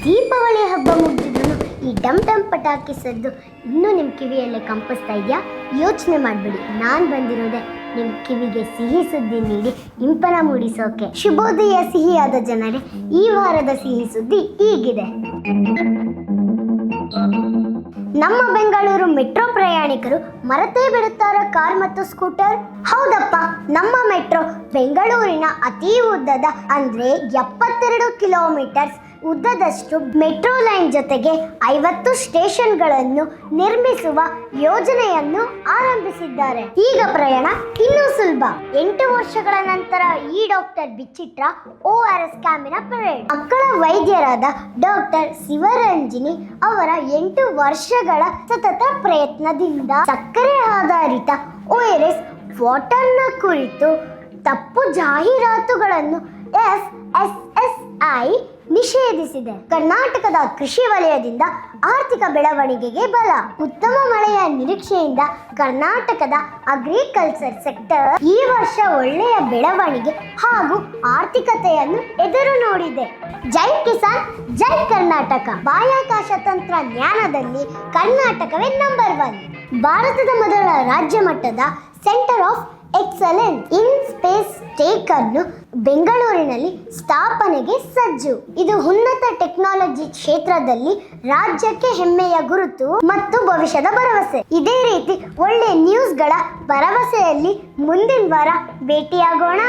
ದೀಪಾವಳಿ ಹಬ್ಬ ಮುಗಿದ್ರು ಈ ಡಮ್ ಡಮ್ ಪಟಾಕಿ ಸದ್ದು ಇನ್ನೂ ನಿಮ್ಮ ಕಿವಿಯಲ್ಲೇ ಕಂಪಿಸ್ತಾ ಇದೆಯಾ? ಯೋಚನೆ ಮಾಡಬೇಡಿ, ನಾನು ಬಂದಿರೋದೆ ನಿಮ್ಮ ಕಿವಿಗೆ ಸಿಹಿ ಸುದ್ದಿ ನೀಡಿ ಇಂಪನ ಮೂಡಿಸೋಕೆ. ಶುಭೋದಯ ಸಿಹಿಯಾದ ಜನರೇ, ಈ ವಾರದ ಸಿಹಿ ಸುದ್ದಿ ಹೀಗಿದೆ. ನಮ್ಮ ಬೆಂಗಳೂರು ಮೆಟ್ರೋ ಪ್ರಯಾಣಿಕರು ಮರೆತೇ ಬಿಡುತ್ತಾರ ಕಾರ್ ಮತ್ತು ಸ್ಕೂಟರ್? ಹೌದಪ್ಪ, ನಮ್ಮ ಮೆಟ್ರೋ ಬೆಂಗಳೂರಿನ ಅತಿ ಉದ್ದದ ಅಂದ್ರೆ 72 ಕಿಲೋಮೀಟರ್ಸ್ ಉದ್ದದಷ್ಟು ಮೆಟ್ರೋ ಲೈನ್ ಜೊತೆಗೆ 50 ಸ್ಟೇಷನ್ಗಳನ್ನು ನಿರ್ಮಿಸುವ ಯೋಜನೆಯನ್ನು ಆರಂಭಿಸಿದ್ದಾರೆ. ಈಗ ಪ್ರಯಾಣ ಇನ್ನೂ ಸುಲಭ. 8 ವರ್ಷಗಳ ನಂತರ ಈ ಡಾಕ್ಟರ್ ಬಿಚ್ಚಿಟ್ರ ORS ಕ್ಯಾಮಿನ ಪರೇಡ್. ಮಕ್ಕಳ ವೈದ್ಯರಾದ ಡಾಕ್ಟರ್ ಶಿವರಂಜಿನಿ ಅವರ 8 ವರ್ಷಗಳ ಸತತ ಪ್ರಯತ್ನದಿಂದ ಸಕ್ಕರೆ ಆಧಾರಿತ ORS ವಾಟರ್ನ ಕುರಿತು ತಪ್ಪು ಜಾಹೀರಾತುಗಳನ್ನು FSSAI ನಿಷೇಧಿಸಿದೆ. ಕರ್ನಾಟಕದ ಕೃಷಿ ವಲಯದಿಂದ ಆರ್ಥಿಕ ಬೆಳವಣಿಗೆಗೆ ಬಲ. ಉತ್ತಮ ಮಳೆಯ ನಿರೀಕ್ಷೆಯಿಂದ ಕರ್ನಾಟಕದ ಅಗ್ರಿಕಲ್ಚರ್ ಸೆಕ್ಟರ್ ಈ ವರ್ಷ ಒಳ್ಳೆಯ ಬೆಳವಣಿಗೆ ಹಾಗೂ ಆರ್ಥಿಕತೆಯನ್ನು ಎದುರು ನೋಡಿದೆ. ಜೈ ಕಿಸಾನ್, ಜೈ ಕರ್ನಾಟಕ. ಬಾಹ್ಯಾಕಾಶ ತಂತ್ರಜ್ಞಾನದಲ್ಲಿ ಕರ್ನಾಟಕವೇ ನಂಬರ್ 1. ಭಾರತದ ಮೊದಲ ರಾಜ್ಯ ಮಟ್ಟದ centre of excellence in space take ಅನ್ನು ಬೆಂಗಳೂರಿನಲ್ಲಿ ಸ್ಥಾಪನೆಗೆ ಸಜ್ಜು. ಇದು ಉನ್ನತ ಟೆಕ್ನಾಲಜಿ ಕ್ಷೇತ್ರದಲ್ಲಿ ರಾಜ್ಯಕ್ಕೆ ಹೆಮ್ಮೆಯ ಗುರುತು ಮತ್ತು ಭವಿಷ್ಯದ ಭರವಸೆ. ಇದೇ ರೀತಿ ಒಳ್ಳೆ ನ್ಯೂಸ್ಗಳ ಭರವಸೆಯಲ್ಲಿ ಮುಂದಿನ ವಾರ ಭೇಟಿಯಾಗೋಣ.